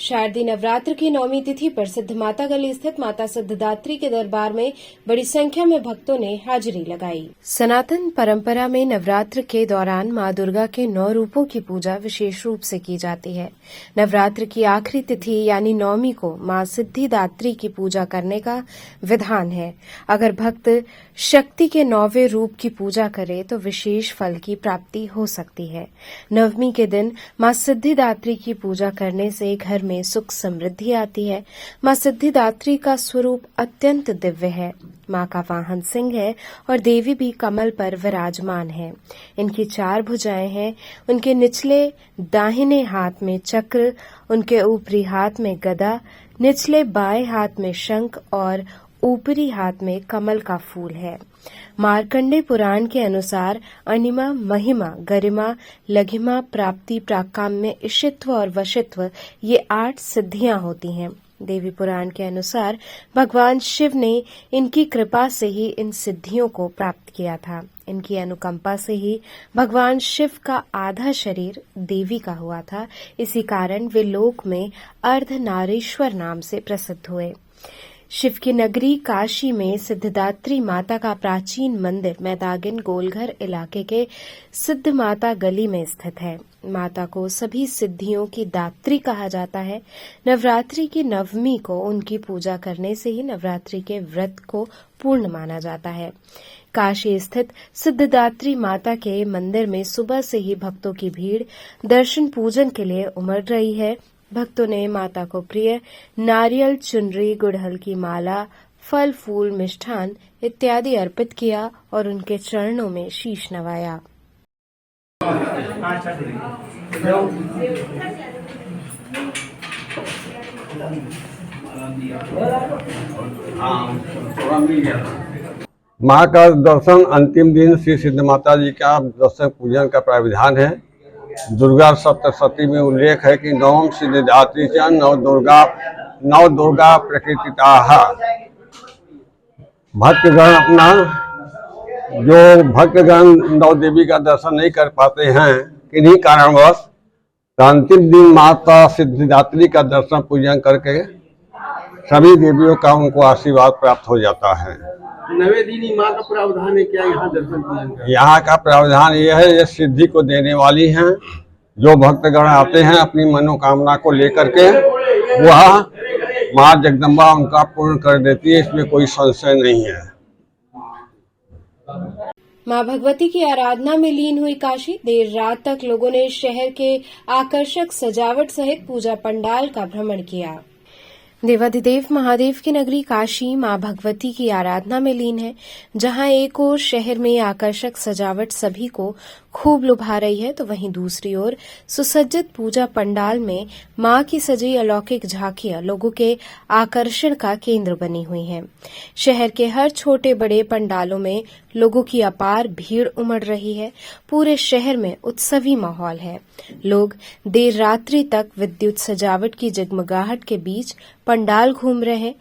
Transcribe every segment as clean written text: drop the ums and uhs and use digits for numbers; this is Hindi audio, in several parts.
शारदीय नवरात्र की 9वीं तिथि पर सिद्ध माता गली स्थित माता सिद्धिदात्री के दरबार में बड़ी संख्या में भक्तों ने हाजिरी लगाई। सनातन परंपरा में नवरात्र के दौरान मां दुर्गा के 9 रूपों की पूजा विशेष रूप से की जाती है। नवरात्र की आखिरी तिथि यानी 9वीं को मां सिद्धिदात्री की पूजा करने का विधान है। अगर भक्त शक्ति के 9वें रूप की पूजा करे तो विशेष फल की प्राप्ति हो सकती है। 9वीं के दिन मां सिद्धिदात्री की पूजा करने से घर में सुख समृद्धि आती है। मां सिद्धिदात्री का स्वरूप अत्यंत दिव्य है। मां का वाहन सिंह है और देवी भी कमल पर विराजमान है। इनकी 4 भुजाएं हैं। उनके निचले दाहिने हाथ में चक्र, उनके ऊपरी हाथ में गदा, निचले बाएं हाथ में शंख और ऊपरी हाथ में कमल का फूल है। मार्कंडे पुराण के अनुसार अनिमा, महिमा, गरिमा, लघिमा, प्राप्ति, प्राकाम्य, इशित्व और वशित्व ये 8 सिद्धियां होती हैं। देवी पुराण के अनुसार भगवान शिव ने इनकी कृपा से ही इन सिद्धियों को प्राप्त किया था। इनकी अनुकंपा से ही भगवान शिव का आधा शरीर देवी का हुआ था। इसी कारण वे लोक में अर्धनारीश्वर नाम से प्रसिद्ध हुए। शिव की नगरी काशी में सिद्धिदात्री माता का प्राचीन मंदिर मैदागिन गोलघर इलाके के सिद्ध माता गली में स्थित है। माता को सभी सिद्धियों की दात्री कहा जाता है। नवरात्रि की 9वीं को उनकी पूजा करने से ही नवरात्रि के व्रत को पूर्ण माना जाता है। काशी स्थित सिद्धिदात्री माता के मंदिर में सुबह से ही भक्तों की भीड़ दर्शन पूजन के लिए उमड़ रही है। भक्तों ने माता को प्रिय नारियल, चुनरी, गुड़हल की माला, फल, फूल, मिष्ठान इत्यादि अर्पित किया और उनके चरणों में शीश नवाया। माँ का दर्शन अंतिम दिन श्री सिद्ध माता जी का दर्शन पूजन का प्राविधान है। दुर्गा सप्तशती में उल्लेख है कि नवम सिद्धिदात्री च नव दुर्गा प्रकृतिताः। भक्तगण अपना जो भक्तगण नव देवी का दर्शन नहीं कर पाते हैं किन्हीं कारणवश, तो अंतिम दिन माता सिद्धिदात्री का दर्शन पूजन करके सभी देवियों का उनको आशीर्वाद प्राप्त हो जाता है। 9वें दिन ही माँ का प्रावधान है क्या यहाँ दर्शन पूजन का? यहाँ का प्रावधान यह है, ये सिद्धि को देने वाली हैं। जो भक्तगण आते हैं अपनी मनोकामना को लेकर के, वह माँ जगदम्बा उनका पूर्ण कर देती है, इसमें कोई संशय नहीं है। मां भगवती की आराधना में लीन हुई काशी। देर रात तक लोगों ने शहर के आकर्षक सजावट सहित पूजा पंडाल का भ्रमण किया। देवाधिदेव महादेव की नगरी काशी मां भगवती की आराधना में लीन है। जहां एक ओर शहर में आकर्षक सजावट सभी को खूब लुभा रही है, तो वहीं दूसरी ओर सुसज्जित पूजा पंडाल में मां की सजी अलौकिक झांकियां लोगों के आकर्षण का केंद्र बनी हुई हैं। शहर के हर छोटे बड़े पंडालों में लोगों की अपार भीड़ उमड़ रही है। पूरे शहर में उत्सवी माहौल है। लोग देर रात्रि तक विद्युत सजावट की जगमगाहट के बीच पंडाल घूम रहे हैं।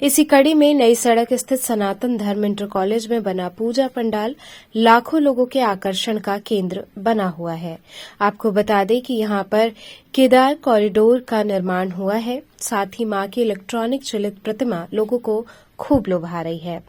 इसी कड़ी में नई सड़क स्थित सनातन धर्म इंटर कॉलेज में बना पूजा पंडाल लाखों लोगों के आकर्षण का केंद्र बना हुआ है। आपको बता दें कि यहां पर केदार कॉरिडोर का निर्माण हुआ है। साथ ही मां की इलेक्ट्रॉनिक चलित प्रतिमा लोगों को खूब लुभा रही है।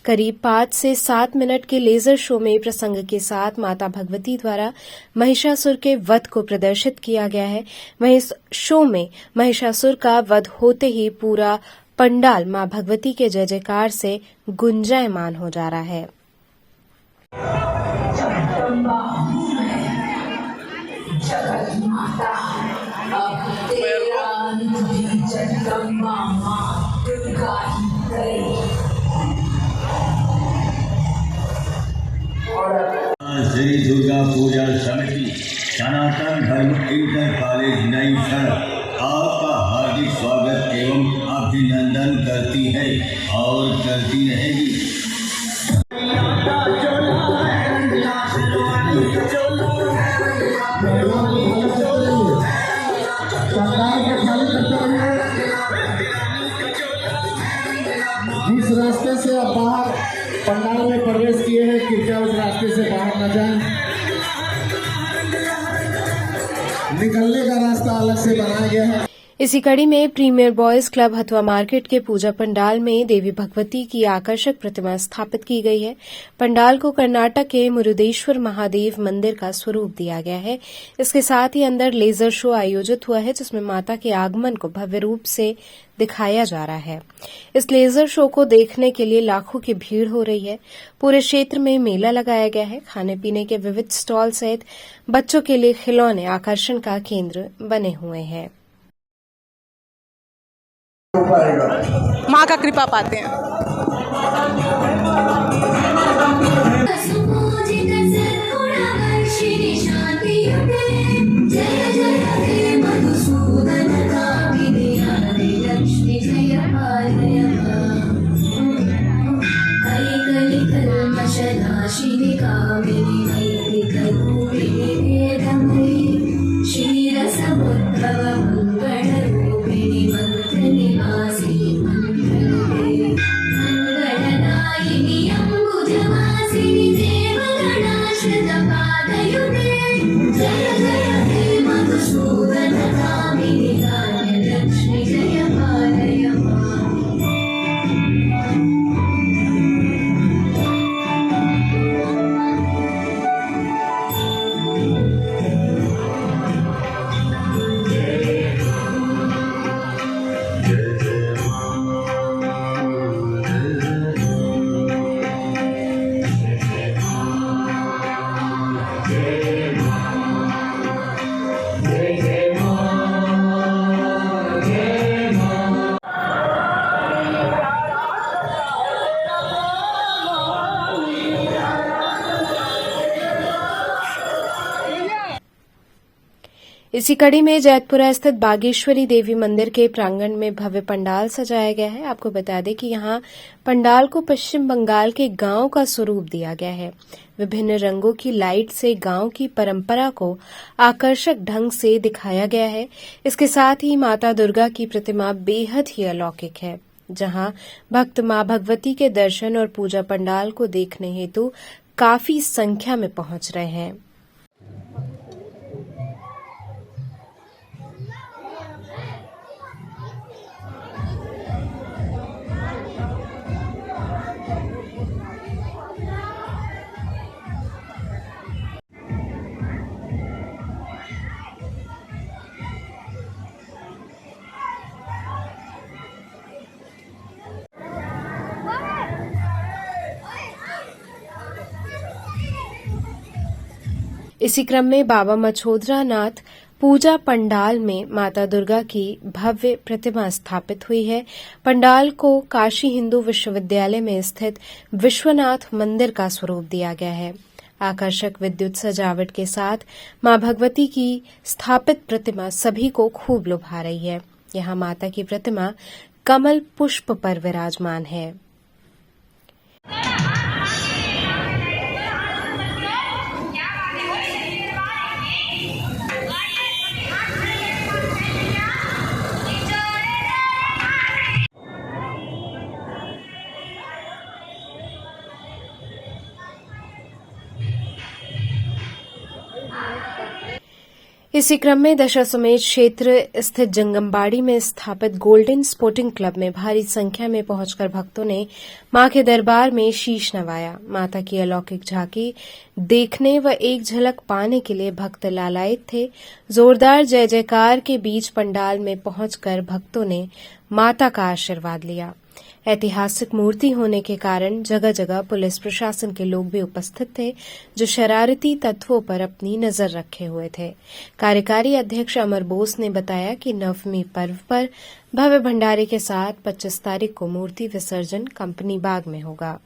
करीब 5 से 7 मिनट के लेजर शो में प्रसंग के साथ माता भगवती द्वारा महिषासुर के वध को प्रदर्शित किया गया है। वहीं इस शो में महिषासुर का वध होते ही पूरा पंडाल मां भगवती के जय जयकार से गुंजायमान हो जा रहा है। श्री दुर्गा पूजा समिति सनातन धर्म इंटर कॉलेज नई सड़क आपका हार्दिक स्वागत एवं अभिनंदन करती है और करती रहेगी। जिस रास्ते से आप बाहर पंडाल में प्रवेश किए हैं, कृपया उस रास्ते से बाहर न जाएं। निकलने का रास्ता अलग से बनाया गया है। इसी कड़ी में premier boys club Hathua market के पूजा पंडाल में देवी भगवती की आकर्षक प्रतिमा स्थापित की गई है। पंडाल को कर्नाटक के मुरुदेश्वर महादेव मंदिर का स्वरूप दिया गया है। इसके साथ ही अंदर लेजर शो आयोजित हुआ है, जिसमें माता के आगमन को भव्य रूप से दिखाया जा रहा है। इस लेजर शो को देखने के लिए लाखों की भीड़ हो रही है। पूरे क्षेत्र में मेला लगाया गया है। खाने पीने के विविध स्टॉल सहित बच्चों के लिए खिलौने आकर्षण का केंद्र बने हुए हैं। माँ का कृपा पाते हैं। जय जय हे मधुसूदन कामिनी लक्ष्मी जय कैकलिकल्मषनाशिनि कामिनि नैतिकरूपिणि वेदमयि क्षीरसमुद्भव मङ्गलरूपिणि मन्त्रनिवासिनि मङ्गलदे मङ्गलदायिनि अम्बुजवासिनि देवगणाश्रितपादयुते जय जय हे मधुसूदन कामिनि लक्ष्मी जय पालय माम्। इसी कड़ी में जैतपुरा स्थित बागेश्वरी देवी मंदिर के प्रांगण में भव्य पंडाल सजाया गया है। आपको बता दें कि यहां पंडाल को पश्चिम बंगाल के गांव का स्वरूप दिया गया है। विभिन्न रंगों की लाइट से गांव की परंपरा को आकर्षक ढंग से दिखाया गया है। इसके साथ ही माता दुर्गा की प्रतिमा बेहद ही अलौकिक है, जहां भक्त मां भगवती के दर्शन और पूजा पंडाल को देखने हेतु काफी संख्या में पहुंच रहे हैं। इसी क्रम में बाबा मछोदरा नाथ पूजा पंडाल में माता दुर्गा की भव्य प्रतिमा स्थापित हुई है। पंडाल को काशी हिंदू विश्वविद्यालय में स्थित विश्वनाथ मंदिर का स्वरूप दिया गया है। आकर्षक विद्युत सजावट के साथ मां भगवती की स्थापित प्रतिमा सभी को खूब लुभा रही है। यहां माता की प्रतिमा कमल पुष्प पर विराजमान है। इसी क्रम में दशाश्वमेध क्षेत्र स्थित जंगमबाड़ी में स्थापित गोल्डन स्पोर्टिंग क्लब में भारी संख्या में पहुंचकर भक्तों ने मां के दरबार में शीश नवाया। माता की अलौकिक झांकी देखने व एक झलक पाने के लिए भक्त लालायित थे। जोरदार जय जयकार के बीच पंडाल में पहुंचकर भक्तों ने माता का आशीर्वाद लिया। ऐतिहासिक मूर्ति होने के कारण जगह जगह पुलिस प्रशासन के लोग भी उपस्थित थे, जो शरारती तत्वों पर अपनी नजर रखे हुए थे। कार्यकारी अध्यक्ष अमर बोस ने बताया कि नवमी पर्व पर भव्य भंडारे के साथ 25 तारीख को मूर्ति विसर्जन कंपनी बाग में होगा।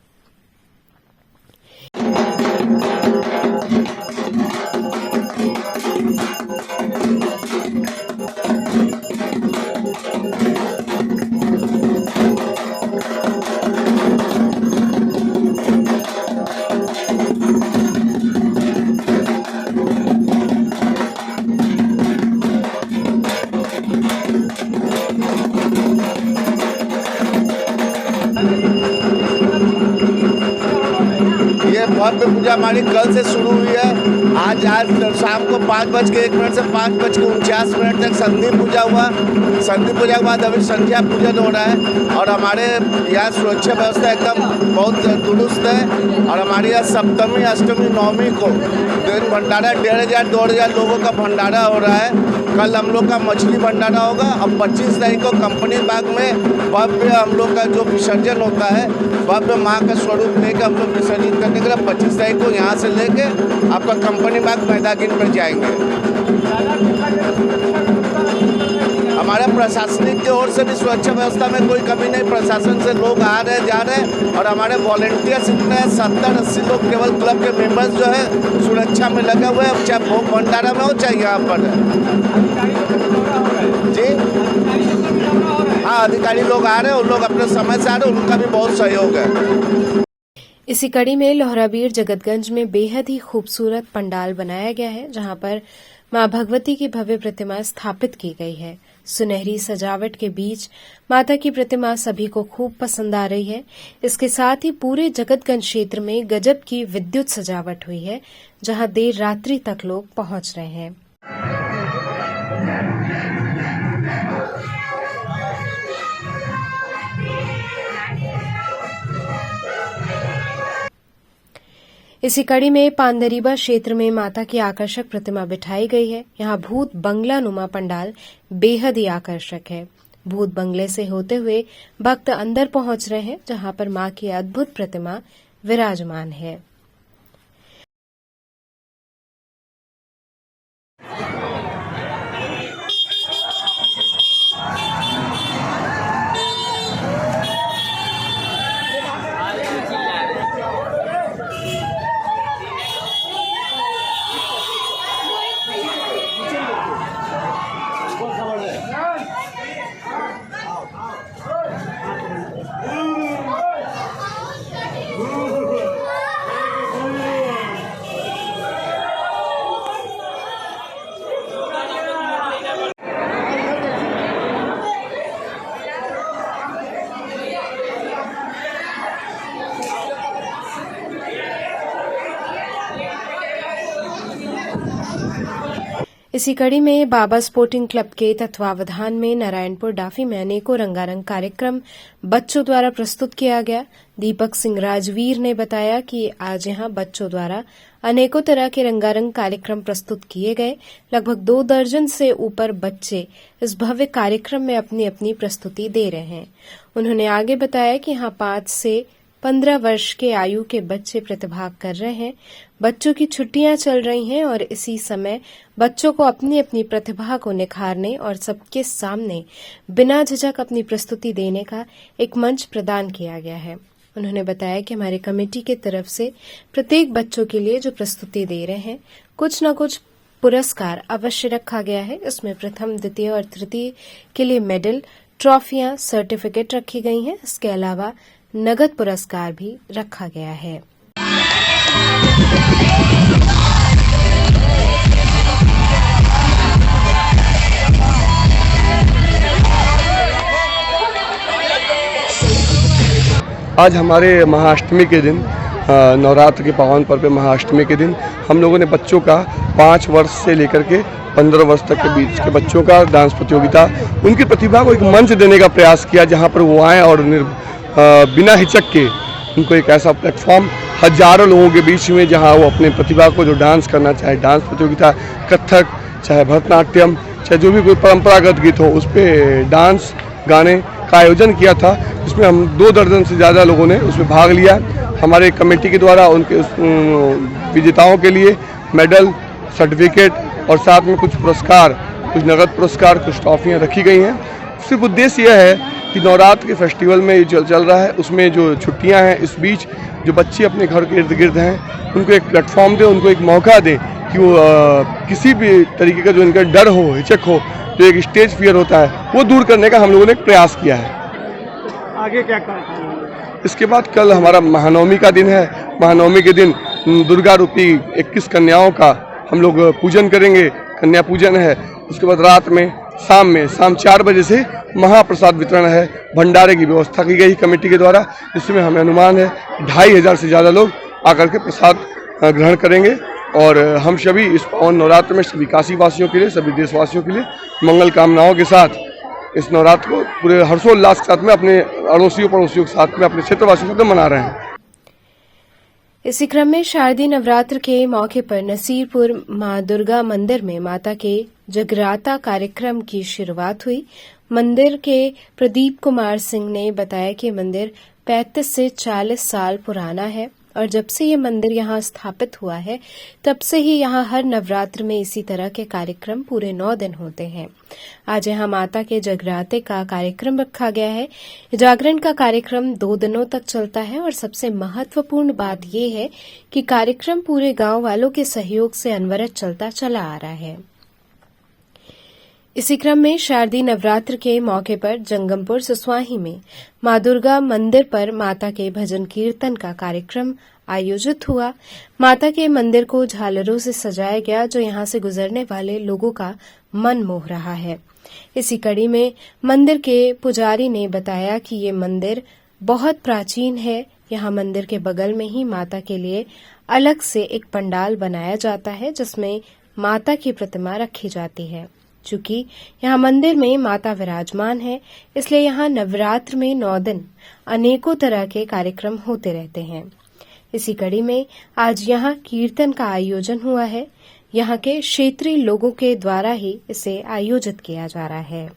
ये भव्य पूजा हमारी कल से शुरू हुई है आज शाम को 5:01 से 5:49 तक संधि पूजा हुआ। संधि पूजा के बाद अभी संध्या पूजन हो रहा है और हमारे यहाँ सुरक्षा व्यवस्था एकदम बहुत दुरुस्त है। और हमारे यहाँ सप्तमी, अष्टमी, नवमी को दिन भंडारा 1500-2000 लोगों का भंडारा हो रहा है। कल हम लोग का मछली भंडारा होगा और 25 तारीख को कंपनी बाग में भव्य हम लोग का जो विसर्जन होता है, भव्य माँ का स्वरूप लेकर हम लोग विसर्जित करने के लिए 25 तारीख को यहाँ से लेके आपका कंपनी बाग मैदागिन पर जाएंगे। हमारे प्रशासनिक की ओर से भी सुरक्षा व्यवस्था में कोई कमी नहीं। प्रशासन से लोग आ रहे जा रहे और हमारे वॉलंटियर्स इतने 70-80 लोग केवल क्लब के मेंबर्स जो है सुरक्षा में लगे हुए हैं, चाहे भोग भंडारा में हो चाहे यहाँ पर जी। हाँ, अधिकारी लोग आ रहे हैं, उन लोग अपने समय से आ रहे हैं, उनका भी बहुत सहयोग है। इसी कड़ी में लोहराबीर जगतगंज में बेहद ही खूबसूरत पंडाल बनाया गया है, जहां पर मां भगवती की भव्य प्रतिमा स्थापित की गई है। सुनहरी सजावट के बीच माता की प्रतिमा सभी को खूब पसंद आ रही है। इसके साथ ही पूरे जगतगंज क्षेत्र में गजब की विद्युत सजावट हुई है, जहां देर रात्रि तक लोग पहुंच रहे हैं। इसी कड़ी में पांदरीबा क्षेत्र में माता की आकर्षक प्रतिमा बिठाई गई है। यहाँ भूत बंगला नुमा पंडाल बेहद ही आकर्षक है। भूत बंगले से होते हुए भक्त अंदर पहुंच रहे हैं, जहां पर मां की अद्भुत प्रतिमा विराजमान है। इसी कड़ी में बाबा स्पोर्टिंग क्लब के तत्वावधान में नारायणपुर डाफी में अनेकों रंगारंग कार्यक्रम बच्चों द्वारा प्रस्तुत किया गया। दीपक सिंह राजवीर ने बताया कि आज यहां बच्चों द्वारा अनेकों तरह के रंगारंग कार्यक्रम प्रस्तुत किए गए। लगभग 2 दर्जन से ऊपर बच्चे इस भव्य कार्यक्रम में अपनी अपनी प्रस्तुति दे रहे हैं। उन्होंने आगे बताया कि यहां 5 से 15 वर्ष के आयु के बच्चे प्रतिभाग कर रहे हैं। बच्चों की छुट्टियां चल रही हैं और इसी समय बच्चों को अपनी अपनी प्रतिभा को निखारने और सबके सामने बिना झिझक अपनी प्रस्तुति देने का एक मंच प्रदान किया गया है। उन्होंने बताया कि हमारी कमेटी की तरफ से प्रत्येक बच्चों के लिए जो प्रस्तुति दे रहे हैं, कुछ न कुछ पुरस्कार अवश्य रखा गया है। इसमें प्रथम, द्वितीय और तृतीय के लिए मेडल, ट्रॉफियां, सर्टिफिकेट रखी गई हैं। इसके अलावा नगद पुरस्कार भी रखा गया है। आज हमारे महाअष्टमी के दिन, नवरात्र के पावन पर्व पे महाअष्टमी के दिन हम लोगों ने बच्चों का 5 वर्ष से लेकर के 15 वर्ष तक के बीच के बच्चों का डांस प्रतियोगिता, उनकी प्रतिभा को एक मंच देने का प्रयास किया, जहां पर वो आएँ और बिना हिचक के उनको एक ऐसा प्लेटफॉर्म हजारों लोगों के बीच में, जहां वो अपने प्रतिभा को जो डांस करना चाहे, डांस प्रतियोगिता, कथक, चाहे भरतनाट्यम, चाहे जो भी कोई परंपरागत गीत हो, उस पर डांस गाने का आयोजन किया था, जिसमें हम 2 दर्जन से ज़्यादा लोगों ने उसमें भाग लिया। हमारे कमेटी के द्वारा उनके विजेताओं के लिए मेडल, सर्टिफिकेट और साथ में कुछ पुरस्कार, कुछ नगद पुरस्कार, कुछ ट्रॉफियाँ रखी गई हैं। सिर्फ उद्देश्य यह है कि नवरात्र के फेस्टिवल में ये चल रहा है, उसमें जो छुट्टियां हैं, इस बीच जो बच्चे अपने घर के इर्द गिर्द हैं, उनको एक प्लेटफॉर्म दें, उनको एक मौका दें कि वो किसी भी तरीके का जो इनका डर हो, हिचक हो, जो एक स्टेज फियर होता है, वो दूर करने का हम लोगों ने एक प्रयास किया है। आगे क्या कार्यक्रम? इसके बाद कल हमारा महानवमी का दिन है। महानवमी के दिन दुर्गा रूपी 21 कन्याओं का हम लोग पूजन करेंगे, कन्या पूजन है। उसके बाद रात में शाम 4 बजे से महाप्रसाद वितरण है। भंडारे की व्यवस्था की गई कमेटी के द्वारा, जिसमें हमें अनुमान है 2500 से ज़्यादा लोग आकर के प्रसाद ग्रहण करेंगे। और हम सभी इस पावन नवरात्र में सभी काशी वासियों के लिए, सभी देशवासियों के लिए मंगल कामनाओं के साथ इस नवरात्र को पूरे हर्षोल्लास के साथ में अपने अड़ोसियों पड़ोसियों के साथ में, अपने क्षेत्रवासियों के साथ में मना रहे हैं। इसी क्रम में शारदीय नवरात्र के मौके पर नसीरपुर मां दुर्गा मंदिर में माता के जगराता कार्यक्रम की शुरुआत हुई। मंदिर के प्रदीप कुमार सिंह ने बताया कि मंदिर 35 से 40 साल पुराना है और जब से ये मंदिर यहाँ स्थापित हुआ है तब से ही यहाँ हर नवरात्र में इसी तरह के कार्यक्रम पूरे 9 दिन होते हैं। आज यहाँ माता के जगराते का कार्यक्रम रखा गया है। जागरण का कार्यक्रम 2 दिनों तक चलता है और सबसे महत्वपूर्ण बात ये है कि कार्यक्रम पूरे गांव वालों के सहयोग से अनवरत चलता चला आ रहा है। इसी क्रम में शारदीय नवरात्र के मौके पर जंगमपुर सुसवाही में मां दुर्गा मंदिर पर माता के भजन कीर्तन का कार्यक्रम आयोजित हुआ। माता के मंदिर को झालरों से सजाया गया जो यहां से गुजरने वाले लोगों का मन मोह रहा है। इसी कड़ी में मंदिर के पुजारी ने बताया कि ये मंदिर बहुत प्राचीन है। यहां मंदिर के बगल में ही माता के लिए अलग से एक पंडाल बनाया जाता है जिसमें माता की प्रतिमा रखी जाती है। चूंकि यहाँ मंदिर में माता विराजमान है इसलिए यहाँ नवरात्र में 9 दिन अनेकों तरह के कार्यक्रम होते रहते हैं। इसी कड़ी में आज यहाँ कीर्तन का आयोजन हुआ है। यहाँ के क्षेत्रीय लोगों के द्वारा ही इसे आयोजित किया जा रहा है।